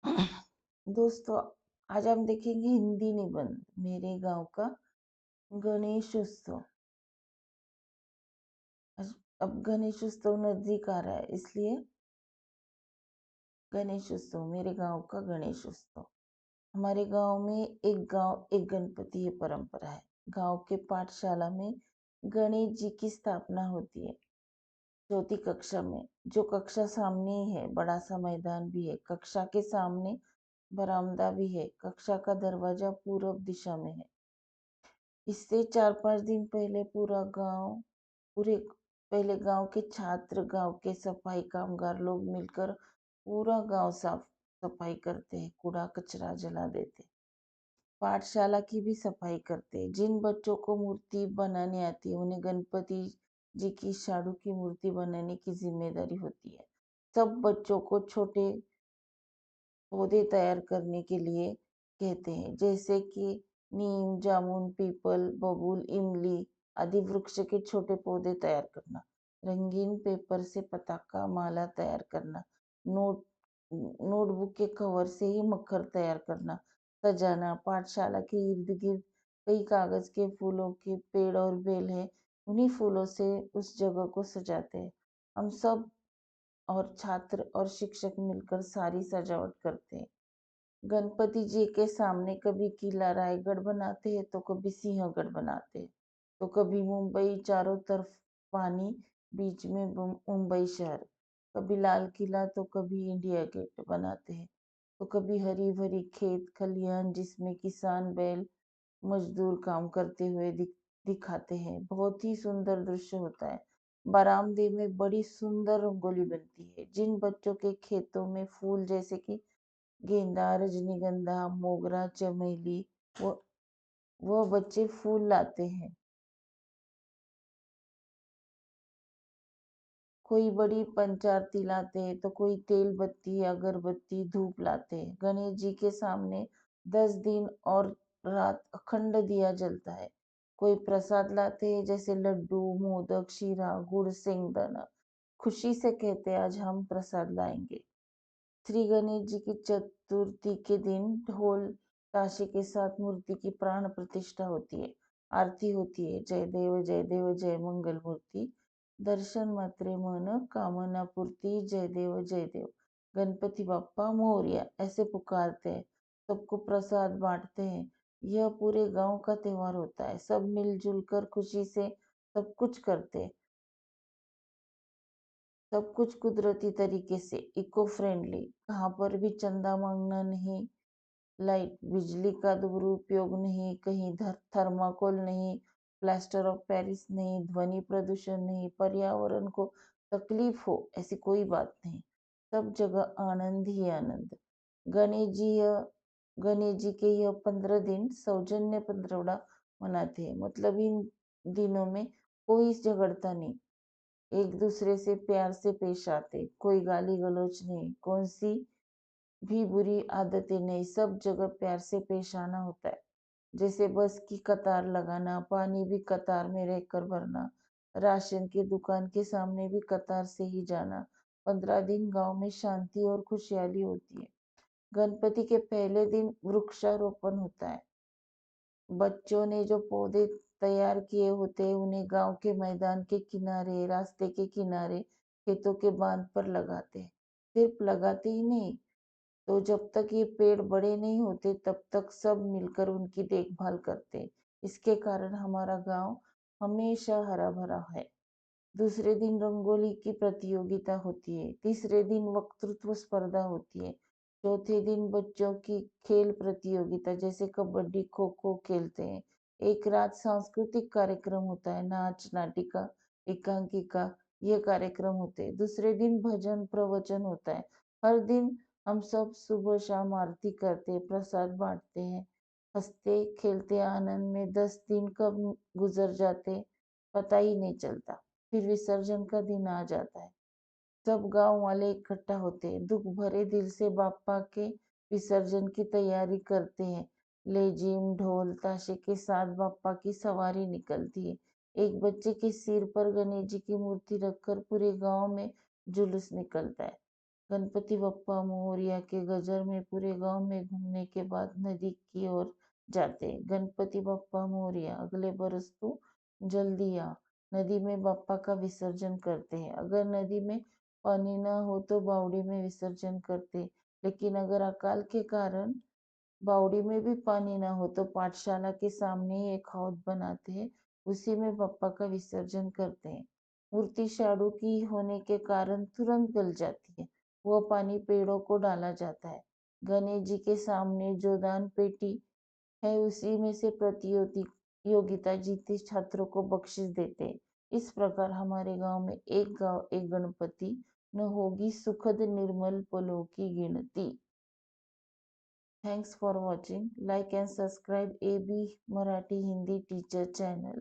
दोस्तों, आज हम देखेंगे हिंदी निबंध मेरे गांव का गणेश उत्सव। अब गणेश उत्सव नजदीक आ रहा है, इसलिए गणेश उत्सव मेरे गांव का गणेश उत्सव। हमारे गांव एक गणपति, ये परंपरा है। गांव के पाठशाला में गणेश जी की स्थापना होती है चौथी कक्षा में। जो कक्षा सामने ही है, बड़ा सा मैदान भी है। कक्षा के सामने बरामदा भी है। कक्षा का दरवाजा पूर्व दिशा में है। इससे 4-5 दिन पहले पूरे पहले गांव के छात्र, गांव के सफाई कामगार लोग मिलकर पूरा गांव साफ सफाई करते हैं। कूड़ा कचरा जला देते हैं। पाठशाला की भी सफाई करते हैं। जिन बच्चों को मूर्ति बनाने आती है, उन्हें गणपति जी की शाडू की मूर्ति बनाने की जिम्मेदारी होती है। सब बच्चों को छोटे पौधे तैयार करने के लिए कहते हैं, जैसे कि नीम, जामुन, पीपल, बबूल, इमली आदि वृक्ष के छोटे पौधे तैयार करना। रंगीन पेपर से पताका माला तैयार करना। नोट नोटबुक के कवर से ही मक्खर तैयार करना। सजाना। पाठशाला के इर्द गिर्द कई कागज के फूलों के पेड़ और बेल है। उन्हीं फूलों से उस जगह को सजाते हैं। हम सब और छात्र और शिक्षक मिलकर सारी सजावट करते हैं। गणपति जी के सामने कभी किला रायगढ़ बनाते हैं, तो कभी सिंहगढ़ बनाते हैं, तो कभी मुंबई, चारों तरफ पानी, बीच में मुंबई शहर। कभी लाल किला तो कभी इंडिया गेट बनाते हैं, तो कभी हरी भरी खेत खलियान जिसमें किसान बैल मजदूर काम करते हुए दिखाते हैं। बहुत ही सुंदर दृश्य होता है। बरामदे में बड़ी सुंदर रंगोली बनती है। जिन बच्चों के खेतों में फूल जैसे कि गेंदा, रजनीगंधा, मोगरा, चमेली, वो वह बच्चे फूल लाते हैं। कोई बड़ी पंचारती लाते हैं, तो कोई तेल बत्ती, अगरबत्ती, धूप लाते हैं। गणेश जी के सामने 10 दिन और रात अखंड दिया जलता है। कोई प्रसाद लाते हैं, जैसे लड्डू, मोदक, शीरा, गुड़, सिंगदाना। खुशी से कहते हैं, आज हम प्रसाद लाएंगे। श्री गणेश जी की चतुर्थी के दिन ढोल ताशे के साथ मूर्ति की प्राण प्रतिष्ठा होती है। आरती होती है। जय देव जय देव जय मंगल मूर्ति, दर्शन मात्रे मन कामना पूर्ति, जय देव जय देव, गणपति बाप्पा मोरया, ऐसे पुकारते हैं। सबको प्रसाद बांटते हैं। यह पूरे गांव का त्योहार होता है। सब मिलजुल कर खुशी से सब कुछ करते हैं। सब कुछ कुदरती तरीके से, इको फ्रेंडली। कहाँ पर भी चंदा मांगना नहीं, लाइट बिजली का दुरुपयोग नहीं, कहीं थर्माकोल नहीं, प्लास्टर ऑफ पेरिस नहीं, ध्वनि प्रदूषण नहीं, पर्यावरण को तकलीफ हो ऐसी कोई बात नहीं। सब जगह आनंद ही आनंद। गणेश जी यह गणेश जी के यह 15 दिन सौजन्य पंद्रवड़ा मनाते हैं। मतलब इन दिनों में कोई झगड़ता नहीं, एक दूसरे से प्यार से पेश आते, कोई गाली गलौज नहीं, कौन सी भी बुरी आदतें नहीं। सब जगह प्यार से पेश आना होता है। जैसे बस की कतार लगाना, पानी भी कतार में रहकर भरना, राशन की दुकान के सामने भी कतार से ही जाना। 15 दिन गांव में शांति और खुशहाली होती है। गणपति के पहले दिन वृक्षारोपण होता है। बच्चों ने जो पौधे तैयार किए होते हैं, उन्हें गांव के मैदान के किनारे, रास्ते के किनारे, खेतों के बांध पर लगाते हैं। सिर्फ लगाते ही नहीं, तो जब तक ये पेड़ बड़े नहीं होते, तब तक सब मिलकर उनकी देखभाल करते हैं। इसके कारण हमारा गांव हमेशा हरा भरा है। दूसरे दिन रंगोली की प्रतियोगिता होती है। तीसरे दिन वक्तृत्व स्पर्धा होती है। चौथे दिन बच्चों की खेल प्रतियोगिता, जैसे कबड्डी, खो खो खेलते हैं। एक रात सांस्कृतिक कार्यक्रम होता है, नाच, नाटिका, एकांकिका, ये कार्यक्रम होते हैं। दूसरे दिन भजन प्रवचन होता है। हर दिन हम सब सुबह शाम आरती करते, प्रसाद बांटते हैं, हंसते खेलते आनंद में 10 दिन कब गुजर जाते पता ही नहीं चलता। फिर विसर्जन का दिन आ जाता है। सब गांव वाले इकट्ठा होते हैं, दुख भरे दिल से बाप्पा के विसर्जन की तैयारी करते हैं। लेजिम, ढोल, ताशे के साथ बाप्पा की सवारी निकलती है। एक बच्चे के सिर पर गणेश जी की मूर्ति रखकर पूरे गांव में जुलूस निकलता है। गणपति बप्पा मोरया के गजर में पूरे गांव में घूमने के बाद नदी की ओर जाते। गणपति बप्पा मोरया, अगले बरस तू जल्दी आ। नदी में बप्पा का विसर्जन करते हैं। अगर नदी में पानी ना हो तो बावड़ी में विसर्जन करते। लेकिन अगर अकाल के कारण बावड़ी में भी पानी ना हो तो पाठशाला के सामने ही एक हौद बनाते हैं, उसी में बप्पा का विसर्जन करते हैं। मूर्ति शाडू की होने के कारण तुरंत गल जाती है। वह पानी पेड़ों को डाला जाता है। गणेश जी के सामने जो दान पेटी है उसी में से प्रतियोगिता जीते छात्रों को बख्शिश देते हैं। इस प्रकार हमारे गांव एक गणपति, न होगी सुखद निर्मल पलों की गिनती। Thanks for watching. Like and subscribe AB Marathi Hindi Teacher channel.